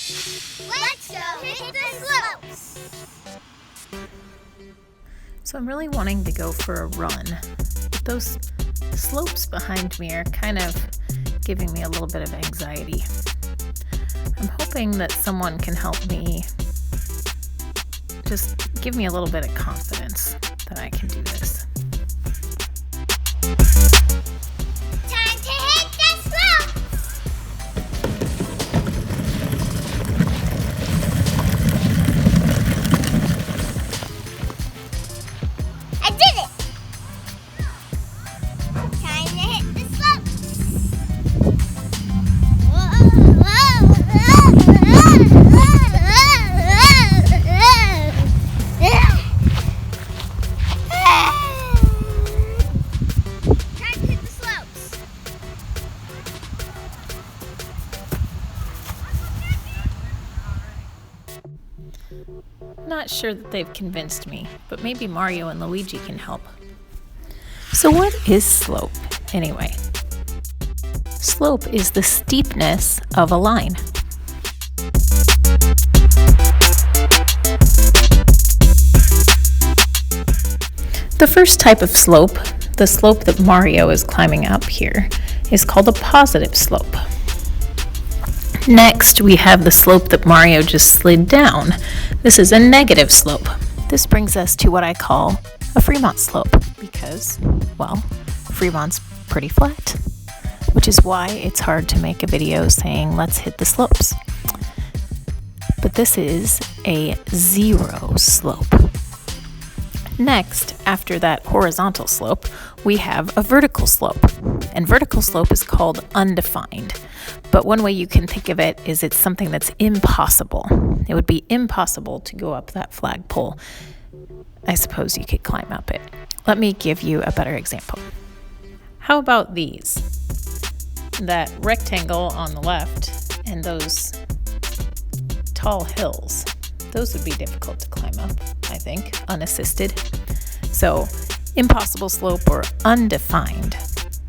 Let's go hit the slopes! So I'm really wanting to go for a run, but those slopes behind me are kind of giving me a little bit of anxiety. I'm hoping that someone can help me just give me a little bit of confidence that I can do this. Time to hit the slopes! I did it! Time to hit the slopes! Time to hit the slopes! Not sure that they've convinced me, but maybe Mario and Luigi can help. So what is slope, anyway? Slope is the steepness of a line. The first type of slope, the slope that Mario is climbing up here, is called a positive slope. Next, we have the slope that Mario just slid down. This is a negative slope. This brings us to what I call a Fremont slope because, well, Fremont's pretty flat, which is why it's hard to make a video saying let's hit the slopes. But this is a zero slope. Next, after that horizontal slope, we have a vertical slope. And vertical slope is called undefined. But one way you can think of it is it's something that's impossible. It would be impossible to go up that flagpole. I suppose you could climb up it. Let me give you a better example. How about these? That rectangle on the left and those tall hills. Those would be difficult to climb up, I think, unassisted. So, impossible slope or undefined.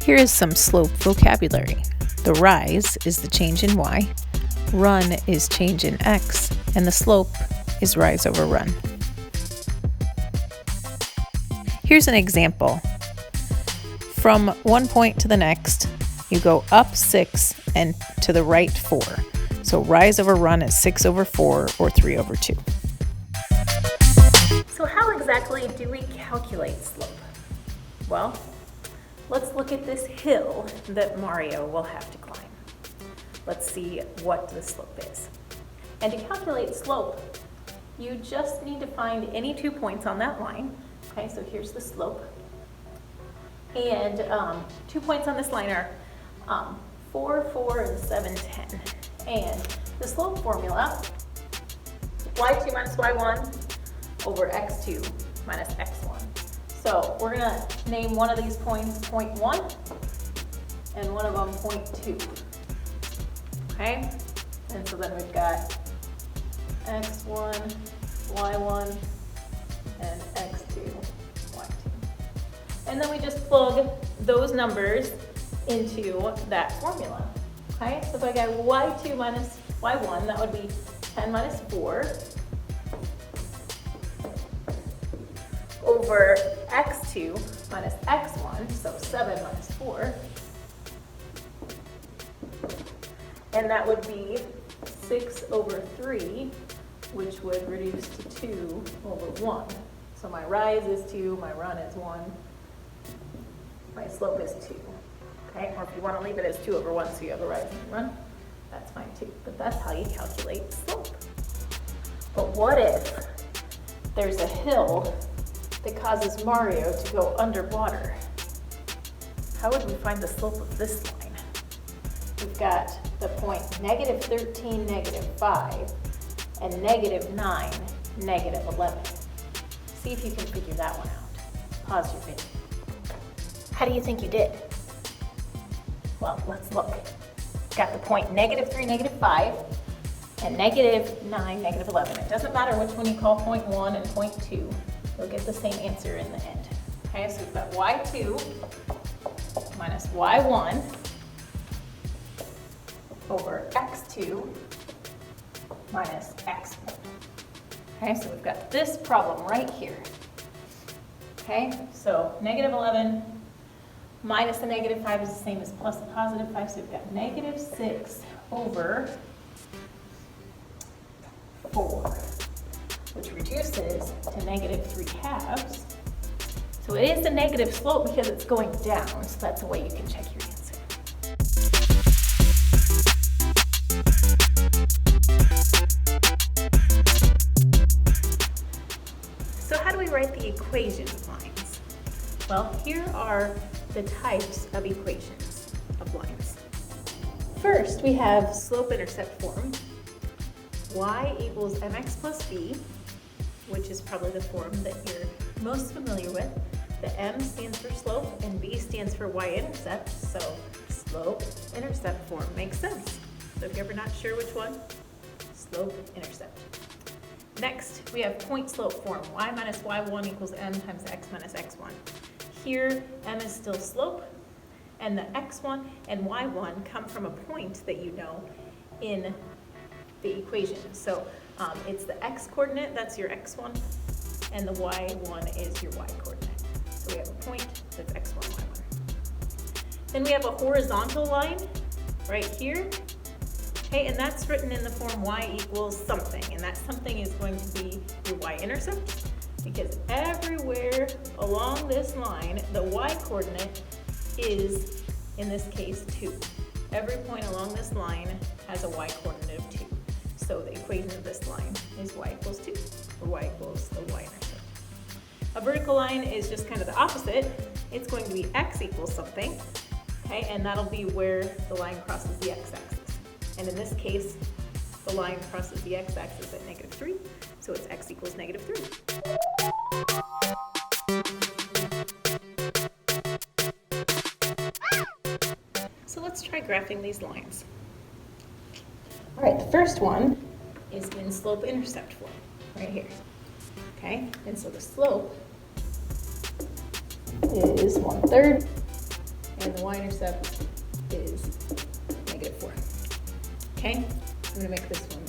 Here is some slope vocabulary. The rise is the change in y, run is change in x, and the slope is rise over run. Here's an example. From one point to the next, you go up 6 and to the right 4. So rise over run is 6 over 4 or 3 over 2. So how exactly do we calculate slope? Well, let's look at this hill that Mario will have to climb. Let's see what the slope is. And to calculate slope, you just need to find any 2 points on that line. Okay, so here's the slope. And 2 points on this line are 4, 4, and 7, 10. And the slope formula, y2 minus y1 over x2 minus x1. So we're going to name one of these points point 1 and one of them point 2. Okay? And so then we've got x1, y1, and x2, y2. And then we just plug those numbers into that formula. Okay, so if I got y2 minus y1, that would be 10 minus 4 over x2 minus x1, so 7 minus 4. And that would be 6 over 3, which would reduce to 2 over 1. So my rise is 2, my run is 1, my slope is 2. Okay, or if you want to leave it as 2 over 1 so you have a rise and run, that's fine too. But that's how you calculate slope. But what if there's a hill that causes Mario to go underwater? How would we find the slope of this line? We've got the point negative 13, negative 5, and negative 9, negative 11. See if you can figure that one out. Pause your video. How do you think you did? Well, let's look. Got the point negative 3, negative 5, and negative 9, negative 11. It doesn't matter which one you call point 1 and point 2. You'll get the same answer in the end. Okay, so we've got y2 minus y1 over x2 minus x point. Okay, so we've got this problem right here. Okay, so negative 11 minus the negative 5 is the same as plus the positive 5, so we've got negative 6 over 4, which reduces to negative 3/2. So it is a negative slope because it's going down, so that's a way you can check your answer. So how do we write the equation of lines? Well, here are the types of equations of lines. First, we have slope-intercept form. Y equals mx plus b, which is probably the form that you're most familiar with. The m stands for slope and b stands for y-intercept, so slope-intercept form makes sense. So if you're ever not sure which one, slope-intercept. Next, we have point-slope form. Y minus y1 equals m times x minus x1. Here, m is still slope, and the x1 and y1 come from a point that you know in the equation. So it's the x-coordinate, that's your x1, and the y1 is your y-coordinate. So we have a point that's x1, y1. Then we have a horizontal line right here. Okay, and that's written in the form y equals something, and that something is going to be your y-intercept, because everywhere along this line, the y-coordinate is, in this case, 2. Every point along this line has a y-coordinate of 2. So the equation of this line is y equals 2, or y equals the y-intercept. A vertical line is just kind of the opposite. It's going to be x equals something, okay, and that'll be where the line crosses the x-axis. And in this case, the line crosses the x-axis at negative 3, so it's x equals negative 3. So let's try graphing these lines. All right, the first one is in slope-intercept form, right here. Okay, and so the slope is 1/3, and the y-intercept is negative 4. Okay, I'm gonna make this one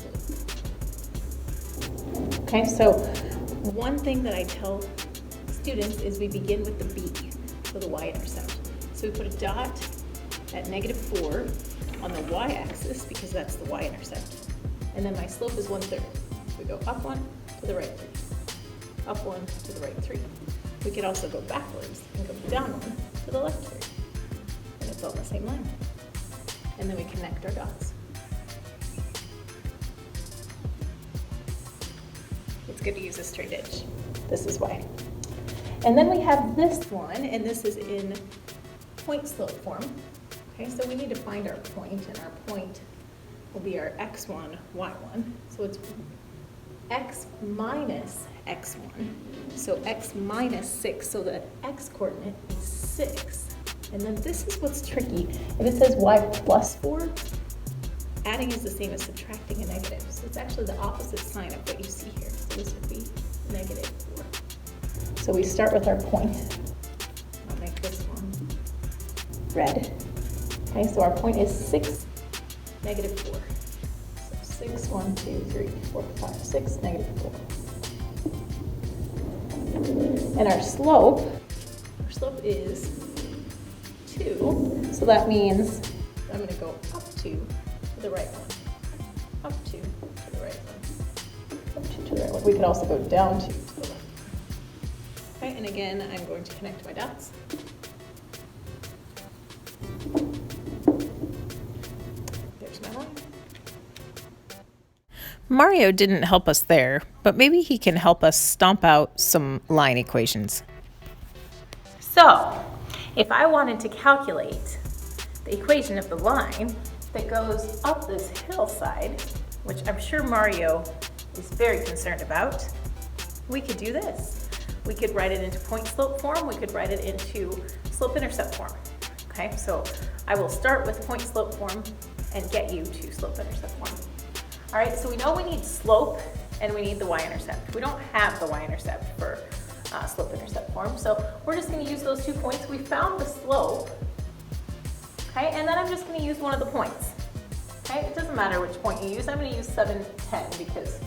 blue. Okay, so one thing that I tell students is we begin with the b, so the y-intercept. So we put a dot at negative 4 on the y-axis because that's the y-intercept. And then my slope is 1/3. We go up 1 to the right 3. Up 1 to the right 3. We could also go backwards and go down 1 to the left 3. And it's all the same line. And then we connect our dots. It's good to use a straight edge. This is why. And then we have this one, and this is in point-slope form. Okay, so we need to find our point, and our point will be our x1, y1. So it's x minus x1. So x minus 6, so the x-coordinate is 6. And then this is what's tricky. If it says y plus 4, adding is the same as subtracting a negative. So it's actually the opposite sign of what you see here. So this would be negative 4. So we start with our point. I'll make this one red. Okay, so our point is 6, negative 4. So 6, 1, 2, 3, 4, 5, 6, negative 4. And our slope is 2. So that means I'm going to go up 2 to the right one. Up 2 to the right one. Up 2 to the right one. We could also go down 2 to the left. Okay, and again, I'm going to connect my dots. There's my line. Mario didn't help us there, but maybe he can help us stomp out some line equations. So, if I wanted to calculate the equation of the line that goes up this hillside, which I'm sure Mario is very concerned about, we could do this. We could write it into point-slope form. We could write it into slope-intercept form. Okay, so I will start with point-slope form and get you to slope-intercept form. All right, so we know we need slope and we need the y-intercept. We don't have the y-intercept for slope-intercept form, so we're just going to use those 2 points. We found the slope, okay, and then I'm just going to use one of the points. Okay, it doesn't matter which point you use. I'm going to use 7, 10 because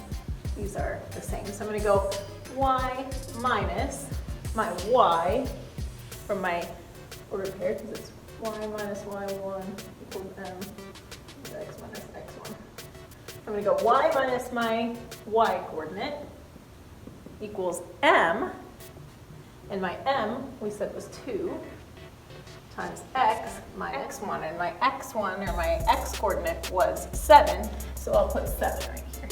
these are the same. So I'm going to go y minus my y from my order pair, because it's y minus y1 equals m x minus x1. I'm going to go y minus my y coordinate equals m, and my m we said was 2 times x minus x1, and my x1 or my x coordinate was 7, so I'll put 7 right here.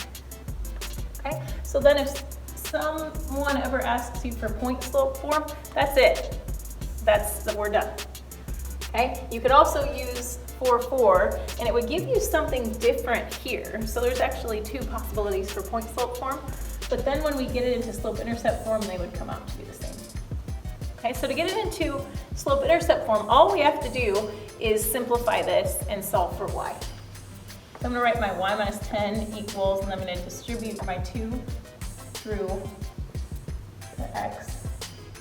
Okay, so then if someone ever asks you for point slope form, that's it. We're done. Okay, you could also use 4, 4, and it would give you something different here. So there's actually 2 possibilities for point slope form, but then when we get it into slope intercept form, they would come out to be the same. Okay, so to get it into slope intercept form, all we have to do is simplify this and solve for y. So I'm going to write my y minus 10 equals, and I'm going to distribute my 2 through the x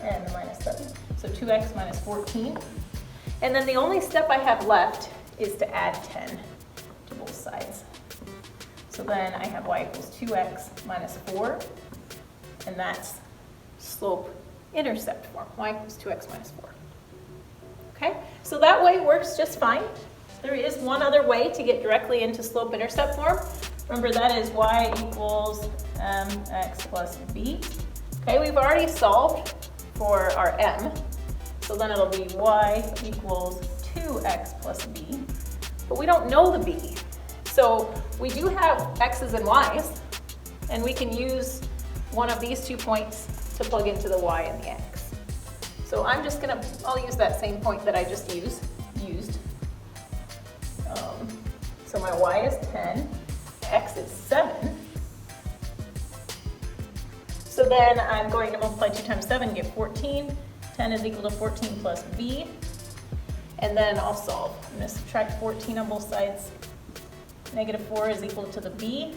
and the minus 7. So 2x minus 14. And then the only step I have left is to add 10 to both sides. So then I have y equals 2x minus 4, and that's slope intercept form, y equals 2x minus 4. Okay, so that way works just fine. There is one other way to get directly into slope intercept form. Remember, that is y equals mx plus b. Okay, we've already solved for our m, so then it'll be y equals 2x plus b, but we don't know the b. So we do have x's and y's, and we can use one of these 2 points to plug into the y and the x. So I'm just gonna, I'll use that same point that I just used. So my y is 10, x is 7. So then I'm going to multiply 2 times 7, get 14. 10 is equal to 14 plus b. And then I'll solve. I'm going to subtract 14 on both sides. Negative 4 is equal to the b.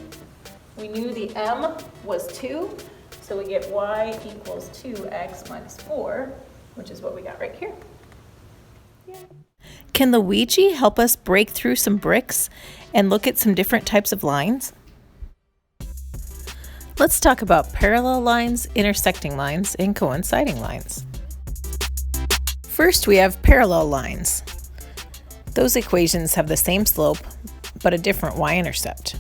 We knew the m was 2, so we get y equals 2x minus 4, which is what we got right here. Yeah. Can Luigi help us break through some bricks and look at some different types of lines? Let's talk about parallel lines, intersecting lines, and coinciding lines. First, we have parallel lines. Those equations have the same slope, but a different y-intercept.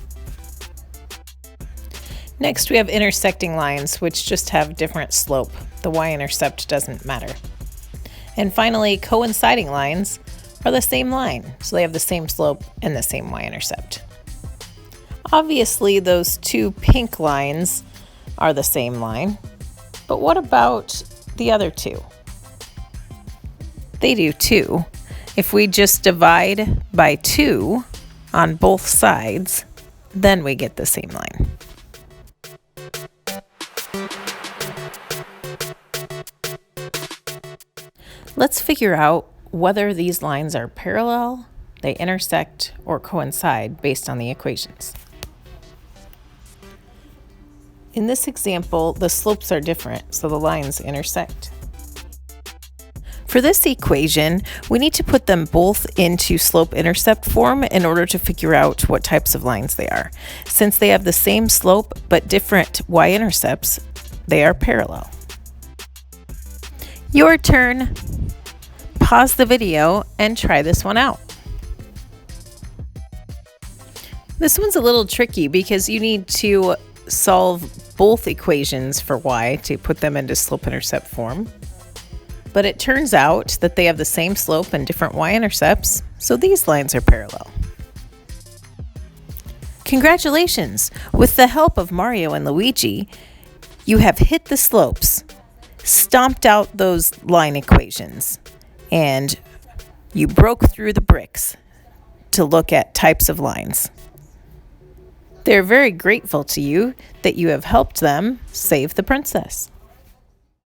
Next, we have intersecting lines, which just have different slope. The y-intercept doesn't matter. And finally, coinciding lines are the same line, so they have the same slope and the same y-intercept. Obviously, those 2 pink lines are the same line, but what about the other 2? They do too. If we just divide by 2 on both sides, then we get the same line. Let's figure out whether these lines are parallel, they intersect, or coincide based on the equations. In this example, the slopes are different, so the lines intersect. For this equation, we need to put them both into slope-intercept form in order to figure out what types of lines they are. Since they have the same slope but different y-intercepts, they are parallel. Your turn. Pause the video and try this one out. This one's a little tricky because you need to solve both equations for y to put them into slope-intercept form. But it turns out that they have the same slope and different y-intercepts, so these lines are parallel. Congratulations! With the help of Mario and Luigi, you have hit the slopes, stomped out those line equations, and you broke through the bricks to look at types of lines. They're very grateful to you that you have helped them save the princess.